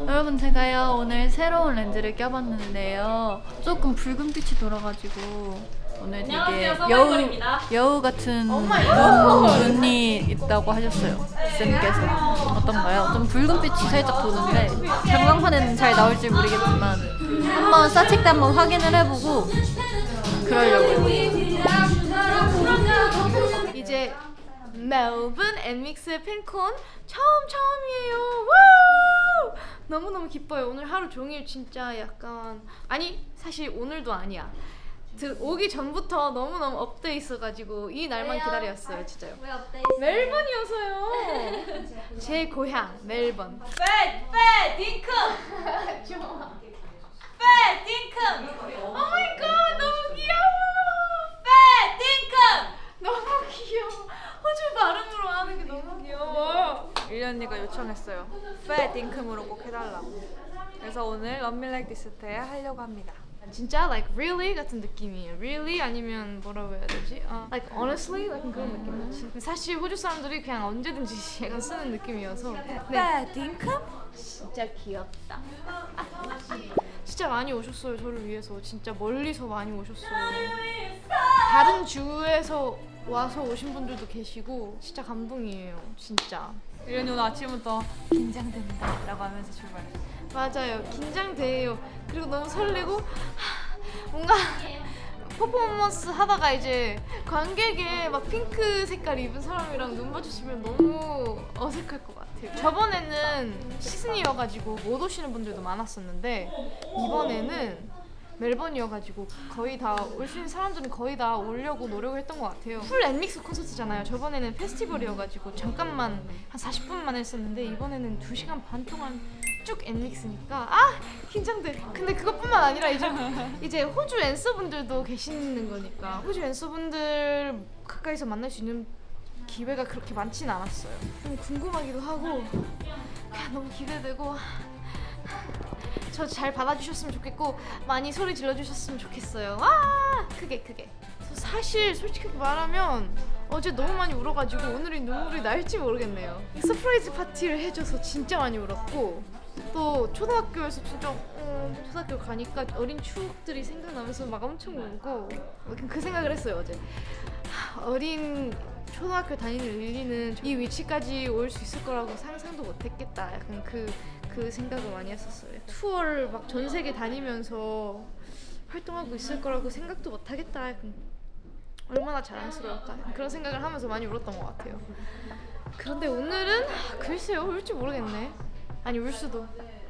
여러분, 제가요 오늘 새로운 렌즈를 껴봤는데요, 조금 붉은빛이 돌아가지고 오늘 되게 여우 같은 눈이 있다고 하셨어요, 쌤께서. 어떤가요? 좀 붉은빛이 살짝 도는데 전광판에는 잘 나올지 모르겠지만 한번 사칭 때 한번 확인을 해보고 그러려고요. 이제 멜번 앤믹스의 팬콘 처음이에요. 우! 너무너무 기뻐요. 오늘 하루 종일 진짜 약간, 아니 사실 오늘도 아니야, 오기 전부터 너무너무 업돼 있어가지고 이 날만 기다렸어요. 진짜요. 왜 업데이트? 멜번이어서요. 제 고향 멜번. 딩크! 딩크! 오 마이 갓, 너무 귀여워. 딩크! 너무 귀여워. 호주 발음으로 하는 게 너무 귀여워. 일리 언니가 요청했어요. 딩크으로 꼭 해달라고. 그래서 오늘 Love Me Like This 때 하려고 합니다. 진짜 like really 같은 느낌이에요. really 아니면 뭐라고 해야 되지? like honestly 약간 그런 느낌. 사실 호주 사람들이 그냥 언제든지 약간 쓰는 느낌이어서. 네, 딩크? 진짜 귀엽다. 진짜 많이 오셨어요, 저를 위해서. 진짜 멀리서 많이 오셨어요. 다른 주에서 와서 오신 분들도 계시고 진짜 감동이에요, 진짜. 이런이 오늘 아침부터 긴장된다 라고 하면서 출발했어요. 맞아요, 긴장돼요. 그리고 너무 설레고 뭔가 퍼포먼스 하다가 이제 관객에 막 핑크 색깔 입은 사람이랑 눈 마주치면 너무 어색할 것 같아요. 저번에는 시즌이어가지고 못 오시는 분들도 많았었는데 이번에는 멜번이어가지고 거의 다 올 수 있는 사람들은 거의 다 오려고 노력을 했던 것 같아요. 풀 앤믹스 콘서트잖아요. 저번에는 페스티벌이어가지고 잠깐만 한 40분만 했었는데 이번에는 2시간 반 동안 쭉 앤믹스니까 긴장돼. 근데 그것뿐만 아니라 이제 호주 앤서분들도 계시는 거니까 호주 앤서분들 가까이서 만날 수 있는 기회가 그렇게 많진 않았어요. 너무 궁금하기도 하고 그냥 너무 기대되고, 저 잘 받아주셨으면 좋겠고 많이 소리 질러주셨으면 좋겠어요. 크게. 사실 솔직히 말하면 어제 너무 많이 울어가지고 오늘이 눈물이 날지 모르겠네요. 서프라이즈 파티를 해줘서 진짜 많이 울었고, 또 초등학교에서 진짜 초등학교 가니까 어린 추억들이 생각나면서 막 엄청 울고 그 생각을 했어요 어제. 어린 초등학교 다니는 릴리는 이 위치까지 올 수 있을 거라고 상상도 못했겠다. 약간 그 생각을 많이 했었어요. 투어를 막 전 세계 다니면서 활동하고 있을 거라고 생각도 못하겠다. 약간 얼마나 자랑스러울까. 그런 생각을 하면서 많이 울었던 것 같아요. 그런데 오늘은 글쎄요, 울지 모르겠네. 아니 울 수도.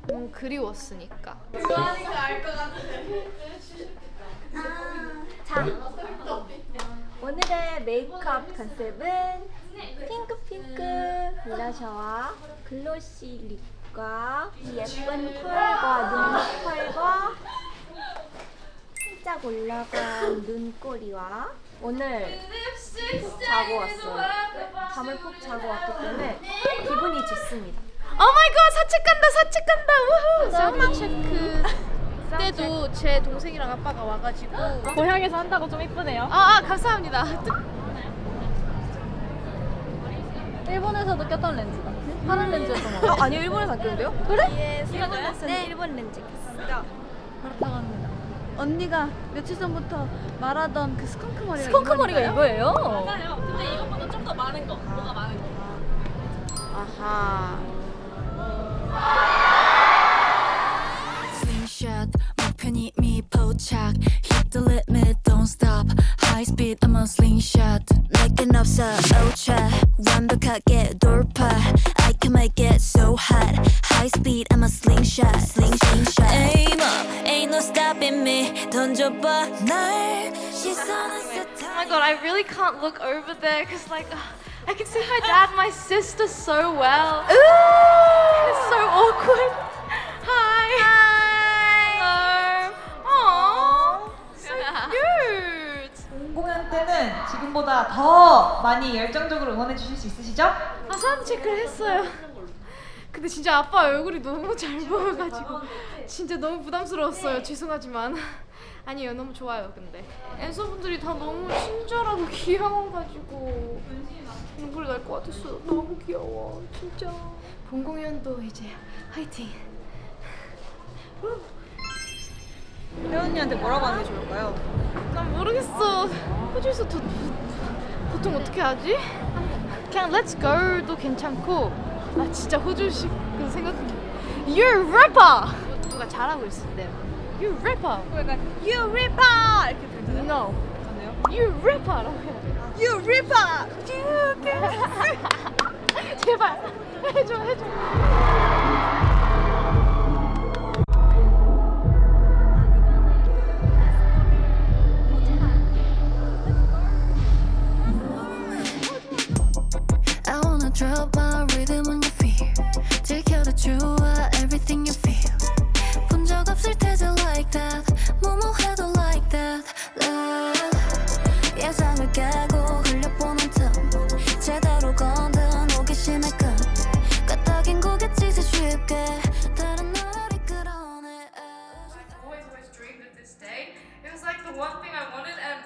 너무 그리웠으니까. 좋아하니까 알 것 같아. 자, 오늘의 메이크업 컨셉은 핑크핑크 블러셔와 글로시 립과 이 예쁜 펄과 눈펄과 살짝 올라간 눈꼬리와 오늘 푹 자고 왔어요. 잠을 푹 자고 왔기 때문에 기분이 좋습니다. 오마이갓, 사채 간다. 우후. 사운드 체크 때도 제 동생이랑 아빠가 와가지고 고향에서 한다고 좀 이쁘네요. 감사합니다. 일본에서도 꼈던 렌즈다. 파란 렌즈였던 거 같아요. 아니요, 일본에서 안 꼈는데요? 일본 렌즈 꼈어요. 그렇다고 합니다. 언니가 며칠 전부터 말하던 그 스컹크 머리가 스컹크 머리가 이거예요? 맞아요. 근데 이것보다 좀 더 많은 거. 뭐가 많은 거. 아하. Slingshot 목표니 미 포착 Hit the limit don't stop High speed I'm a slingshot 내겐 없어 ultra 완벽하게 돌파 I can make it so hot High speed I'm a slingshot slingshot Aim up ain't no stopping me 던져봐 날 시선은 Oh my god, I really can't look over there because like I can see my dad and my sister so well. It's so awkward. Hi. Hello. Aww. So cute. 공연 때는 지금보다 더 많이 열정적으로 응원해 주실 수 있으시죠? 사운드 체크를 했어요. 근데 진짜 아빠 얼굴이 너무 잘 보여가지고 진짜 너무 부담스러웠어요. 죄송하지만 아니에요. 너무 좋아요. 근데 앤서분들이 다 너무 친절하고 귀여워가지고 눈물이 날 것 같았어. 너무 귀여워 진짜. 본 공연도 이제 화이팅. 혜원이한테 뭐라고 하는 게 좋을까요? 난 모르겠어. 호주에서 보통 어떻게 하지? 그냥 Let's Go도 괜찮고 나 진짜 호주식 그 생각해. You're a rapper. 누가 잘하고 있을 때 You're a rapper. 약간 You Ripper 이렇게 들리잖아요. No. 괜찮네요. You're a rapper라고 해야 돼. You Ripper. 제발 해줘. I wanna drop my rhythm on your feet. 지켜도 좋아 everything you feel. 본 적 없을 테지 like that. 뭐뭐 해도 like that. Love. 예상을 깨고 흘려보는 틈. 제대로 건든 호기심의 끈. 까딱인 고갯짓에 쉽게 다른 나를 끌어내. Always dreamed of this day. It was like the one thing I wanted and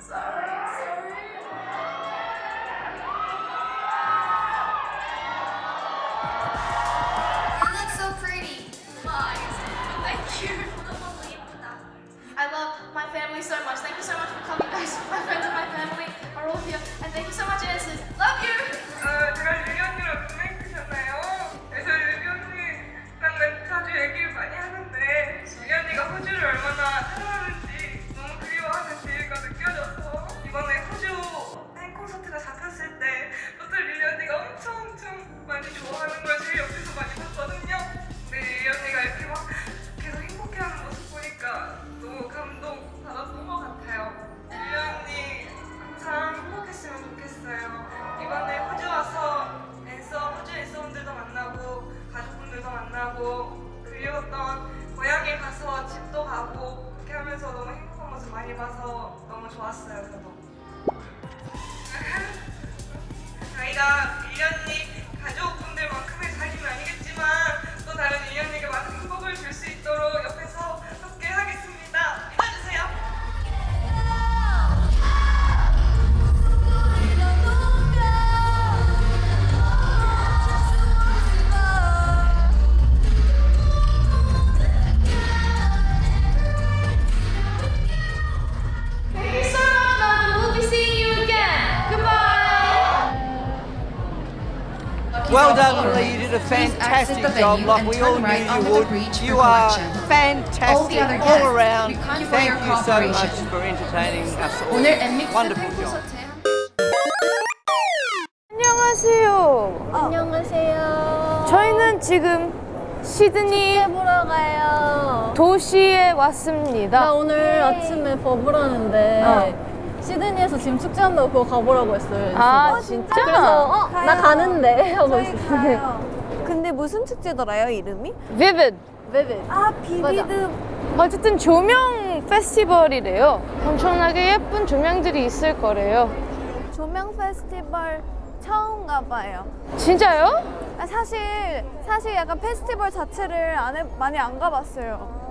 sorry. You look so pretty. Lies. Thank you. I love my family so much. Thank you so much for coming, guys. My friends and my family are all here, and thank you so much, Answers. Love you. 제가 유리 언니랑 룸메이트잖아요. 그래서 유리 언니랑 자주 얘기를 많이 하는데 유리 언니가 호주를 얼마나 사랑하는지 너무 그리워하는 지혜가 느껴져서 이번에 호주 팬 콘서트가 잡혔을 때부터 유리 언니가 엄청 많이 좋아하는 걸 제 옆에서 많이 봤거든요. 근데 유리 언니가 이렇게 막 계속 행복해하는 모습 보니까 너무 감동 받았던 것 같아요. 유리 언니 항상 행복했으면 좋겠어요. 이번에 호주 와서 호주 앤서분들도 만나고 가족분들도 만나고 그리웠던 고향에 가서 집도 가고 그렇게 하면서 너무 행복한 모습 많이 봐서 너무 좋았어요. 저도 저희가 유리 언니 가족분들만큼의 자리는 아니겠지만 또 다른 유리 언니에게 많은 행복을 줄 수 있도록 옆에서 함께 하겠습니다. 믿어주세요. Thank you so much, love. We'll be seeing you again. Goodbye. Well done, Lee. You did a fantastic job, like we all knew you would. You are fantastic all around. Thank you so much for entertaining us all. Wonderful job. 안녕하세요. 안녕하세요. 저희는 지금 시드니 보러 가요. 도시에 나 왔습니다. 오늘 아침에 버블하는데 시드니에서 지금 축제한다고 그거 가보라고 했어요. 아, 진짜? 그래서 나 가는데 하고 있었어요. 근데 무슨 축제더라요, 이름이? Vivid. 베베. 아, 비비드. 어쨌든 조명 페스티벌이래요. 엄청나게 예쁜 조명들이 있을 거래요. 조명 페스티벌 처음 가봐요. 진짜요? 아, 사실 약간 페스티벌 자체를 많이 안 가봤어요.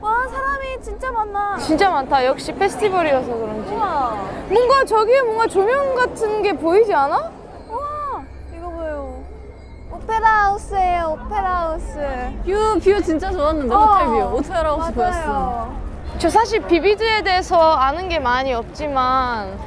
와, 사람이 진짜 많나. 진짜 많다. 역시 페스티벌이어서 그런지. 우와, 뭔가 저기에 뭔가 조명 같은 게 보이지 않아? 우와, 이거 봐요. 오페라 하우스예요, 오페라 하우스. 뷰 진짜 좋았는데 호텔 뷰. 오페라 하우스 보였어. 맞아요. 저 사실 비비드에 대해서 아는 게 많이 없지만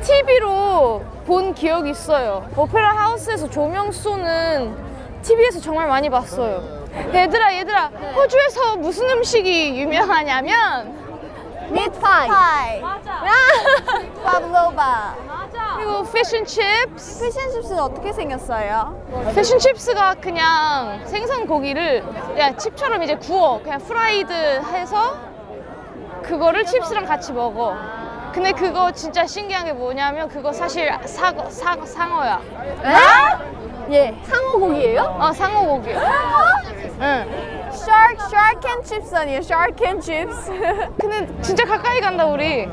TV로 본 기억이 있어요. 오페라 하우스에서 조명 쏘는 TV에서 정말 많이 봤어요. 얘들아, 호주에서 무슨 음식이 유명하냐면 미트파이. 맞아. 파블로바. 그리고 피쉬앤칩스. 피쉬앤칩스는 어떻게 생겼어요? 피쉬앤칩스가 그냥 생선 고기를 그냥 칩처럼 이제 구워 그냥 프라이드 해서 그거를 칩스랑 같이 먹어. 근데 그거 진짜 신기한 게 뭐냐면 그거 사실 상어야. 예. 상어 고기예요? 상어 고기야. 응. Shark and chips 아니에요? Shark and chips. 근데 진짜 가까이 간다 우리.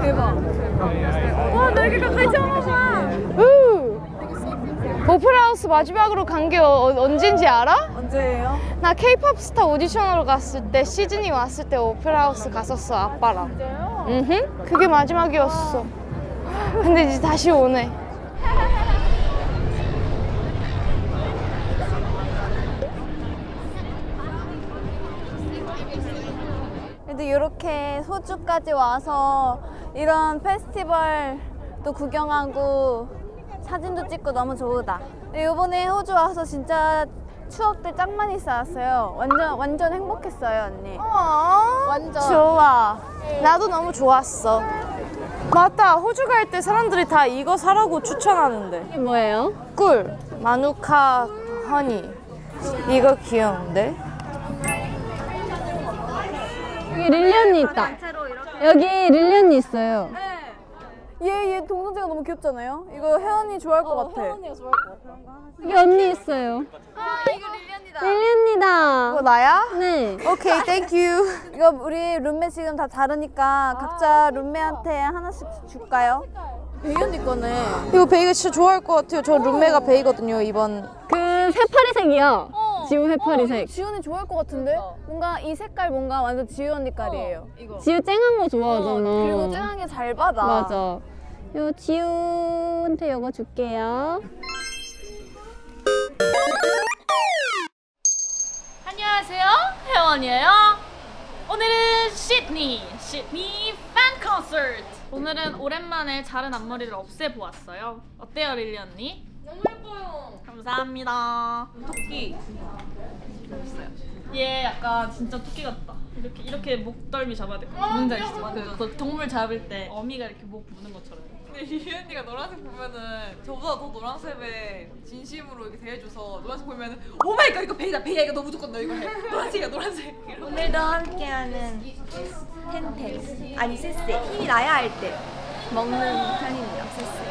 대박. 와, 나 이렇게 가까이 처음 봐. 우. 오페라 하우스 마지막으로 간 게 언젠지 알아? 언제예요? 나 케이팝 스타 오디션으로 갔을 때 시즌이 왔을 때 오페라 하우스 갔었어 아빠랑. 진짜요? 응. 그게 마지막이었어. 근데 이제 다시 오네. 그래도 이렇게 호주까지 와서 이런 페스티벌도 구경하고 사진도 찍고 너무 좋다. 이번에 호주 와서 진짜 추억들 짱 많이 쌓았어요. 완전 행복했어요, 언니. 완전 좋아. 나도 너무 좋았어. 맞다. 호주 갈 때 사람들이 다 이거 사라고 추천하는데. 이게 뭐예요? 꿀, 마누카 허니. 이거 귀여운데? 여기 릴리 언니 있다. 여기 릴리 언니 있어요. 얘 동선제가 너무 귀엽잖아요? 이거 혜원이 좋아할 것 같아. 여기 언니 있어요. 이거 릴리 언니다. 릴리 언니다. 이거 나야? 네. 오케이, 땡큐. 이거 우리 룸메 지금 다 다르니까 각자 룸메한테 하나씩 줄까요? 베이 언니 거네. 이거 베이가 진짜 좋아할 것 같아요. 저 룸메가 베이거든요, 이번. 그 새파리색이요. 지우 새파리색. 지훈이 좋아할 것 같은데? 뭔가 이 색깔 뭔가 완전 지우 언니 깔이에요. 지우 쨍한 거 좋아하잖아. 그리고 쨍하게 잘 받아. 맞아. 요 지우한테 이거 줄게요. 안녕하세요, 혜원이에요. 오늘은 시드니 팬 콘서트. 오늘은 오랜만에 자른 앞머리를 없애보았어요. 어때요, 릴리 언니? 너무 예뻐요. 감사합니다. 토끼. 얘 약간 진짜 토끼 같다. 이렇게 목덜미 잡아야 돼. 뭔지 아시죠? 그 동물 잡을 때 어미가 이렇게 목 무는 것처럼. 근데 이 언니가 노란색 보면은 저보다 더 노란색에 진심으로 이렇게 대해줘서 노란색 보면은 오마이갓 이거 베이다 베이야 이거 너 무조건 너 이거 해 노란색이야 노란색 오늘도 함께하는 텐텐 아니 세세 힘이 나야 할 때 먹는 편입니다. 세세.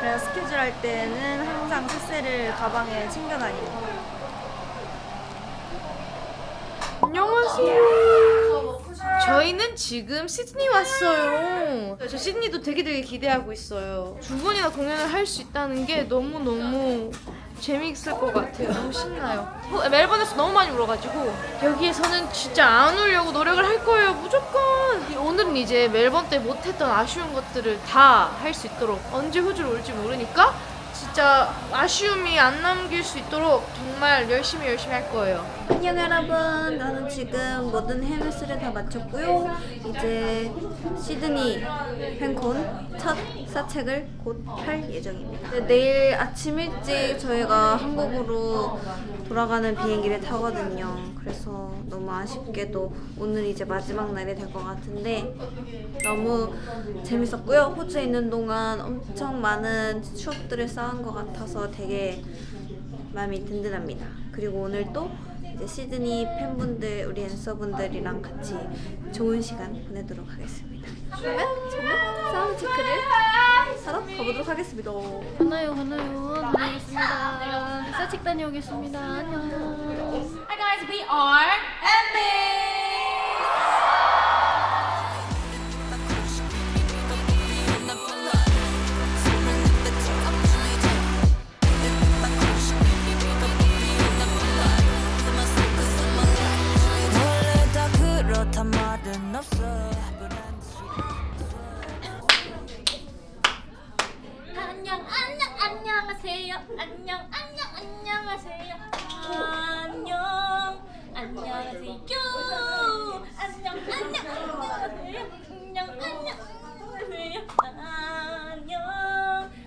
그래서 스케줄 할 때는 항상 세세를 가방에 챙겨 다닙니다. 안녕하세요. 저희는 지금 시드니 왔어요. 저 시드니도 되게 기대하고 있어요. 두 분이나 공연을 할 수 있다는 게 너무너무 재미있을 것 같아요. 너무 신나요. 멜번에서 너무 많이 울어가지고 여기에서는 진짜 안 울려고 노력을 할 거예요. 무조건. 오늘은 이제 멜번 때 못했던 아쉬운 것들을 다 할 수 있도록 언제 호주를 올지 모르니까 진짜 아쉬움이 안 남길 수 있도록 정말 열심히 할 거예요. 안녕 여러분. 저는 지금 모든 헤메스를 다 마쳤고요. 이제 시드니 팬콘 첫 사책을 곧 할 예정입니다. 네, 내일 아침 일찍 저희가 한국으로 돌아가는 비행기를 타거든요. 그래서 너무 아쉽게도 오늘 이제 마지막 날이 될 것 같은데 너무 재밌었고요. 호주에 있는 동안 엄청 많은 추억들을 쌓은 것 같아서 되게 마음이 든든합니다. 그리고 오늘 또 이제 시드니 팬분들, 우리 앤서분들이랑 같이 좋은 시간 보내도록 하겠습니다. 그러면 저는 사운드 체크를 하러 가보도록 하겠습니다. 가나요. 다녀오겠습니다. 사책 다녀오겠습니다. 안녕. Hi guys, we are 원래 다 그렇단 말은 없어. 안녕하세요.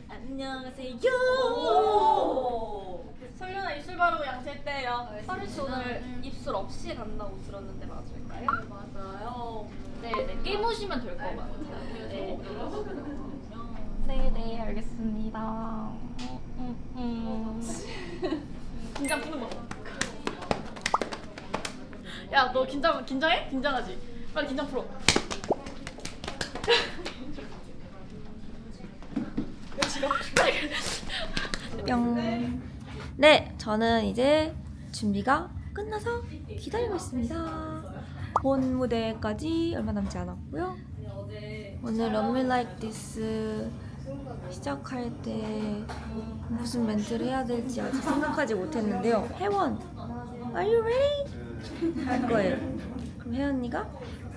안녕하세요. 설련아 입술 바르고 양치했대요. 서리씨 오늘 입술 없이 간다고 들었는데 맞을까요? 맞아요. 네네 깨무시면 될 것 같아요. 네. 네네 알겠습니다. 긴장 푸는 거. 야 너 긴장해? 긴장하지? 빨리 긴장 풀어. 뿅. 네, 저는 이제 준비가 끝나서 기다리고 있습니다. 본 무대까지 얼마 남지 않았고요. 오늘 Love Me Like This 시작할 때 무슨 멘트를 해야 될지 아직 생각하지 못했는데요. 혜원, Are you ready? 할 거예요. 그럼 혜원이가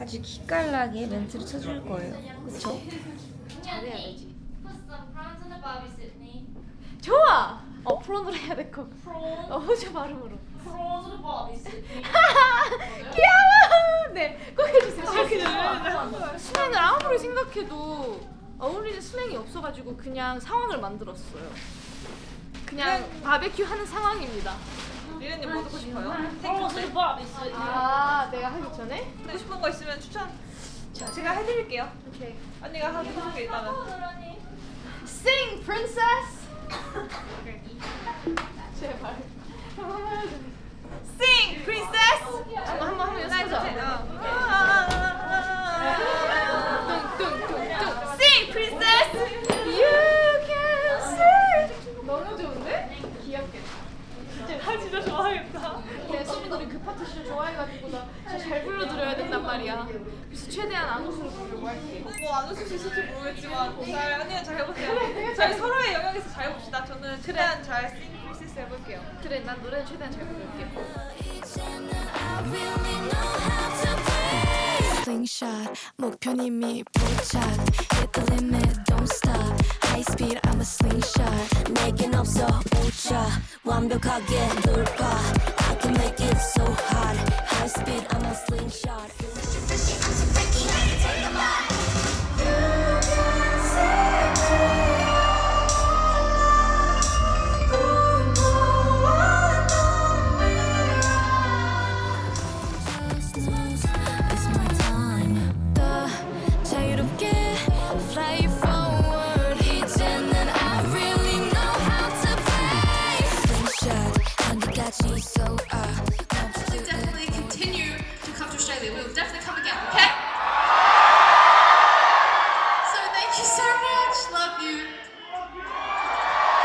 아주 기깔나게 멘트를 쳐줄 거예요. 그쵸? 잘해야지. 좋아. 프론으로 해야 될 거. 호주 발음으로. 귀여워. 네, 꼭 해주세요. 슬랭을 아무리 생각해도 어울리는 슬랭이 없어가지고 그냥 상황을 만들었어요. 그냥 바베큐 하는 상황입니다. 리은님 뭐 듣고 싶어요? 아, 내가 하기 전에? 듣고 싶은 거 있으면 추천 제가 해드릴게요. 오케이. 언니가 하고 싶은 게 있다면. Sing, princess. 제발. Sing, princess. 한번 연습하자. 뚱뚱뚱뚱. Sing, princess. You can sing. 너무 좋은데? 귀엽게. 진짜 좋아하겠다. 내 친구들이 그 파트 진짜 좋아해가지고 나 진짜 잘 불러드려야 된단 말이야. 그래서 최대한 안 웃으려 보려고 할게. 뭐 안 웃을 수 있을지 모르겠지만 언니는 잘 해보세요. 저희 서로의 영역에서 잘 해봅시다. 저는 최대한 잘 Sing Princess 해볼게요. 그래, 난 노래는 최대한 잘 부를게. I really know how to play. Slingshot, 목표는 이미 포착. Hit the limit, don't stop. High speed, I'm a slingshot. 내겐 없어 오차. 완벽하게 돌파. I can make it so hot. High speed, I'm a slingshot. It's my time. 자유롭게 fly forward. 이제는 I really know how to play. Slingshot, 한계까지 so We'll definitely continue to come to Australia. We'll definitely come again, okay? So thank you so much. Love you.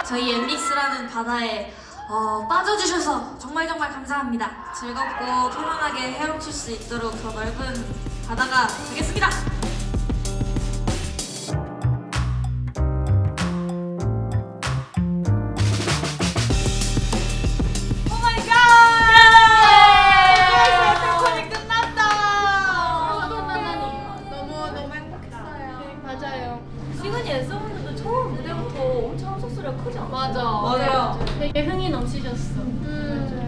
저희 엠믹스라는 바다에 빠져주셔서 정말 감사합니다. 즐겁고 편안하게 헤엄칠 수 있도록 더 넓은 바다가 되겠습니다. 너무 행복했어요. 맞아요. 시간이 앤서분들도 처음 무대부터 엄청 속소리가 크지 않았어요? 맞아. 되게 흥이 넘치셨어.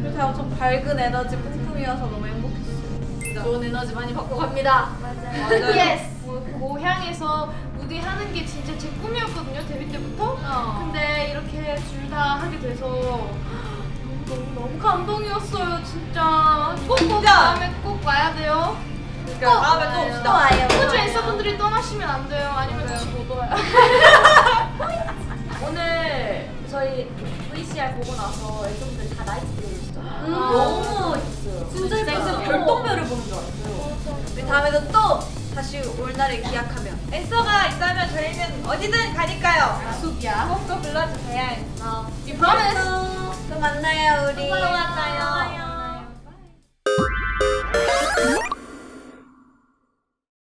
그렇게 엄청 밝은 에너지 폭풍이어서 너무 행복했어요. 좋은 에너지 많이 받고 갑니다. 예스! 그 고향에서 무대 하는 게 진짜 제 꿈이었거든요, 데뷔 때부터. 근데 이렇게 둘 다 하게 돼서 너무 감동이었어요, 진짜. 꼭 다음에 꼭 와야 돼요. 다음에 또 옵시다. 와요. 호주 앤서분들이 떠나시면 안 돼요. 아니면 다시 못 와요. 오늘 저희 VCR 보고 나서 앤서분들이 다 나이트 들어오시잖아요. 너무 멋있어요. 진짜 예뻤어. 별똥별을 보는 줄 알았어요. 우리 다음에도 또 다시 올 날을 기약하며 앤서가 있다면 저희는 어디든 가니까요. 약속이야. 꼭꼭 불러주세요. You promise? 또 만나요 우리. 또 만나요.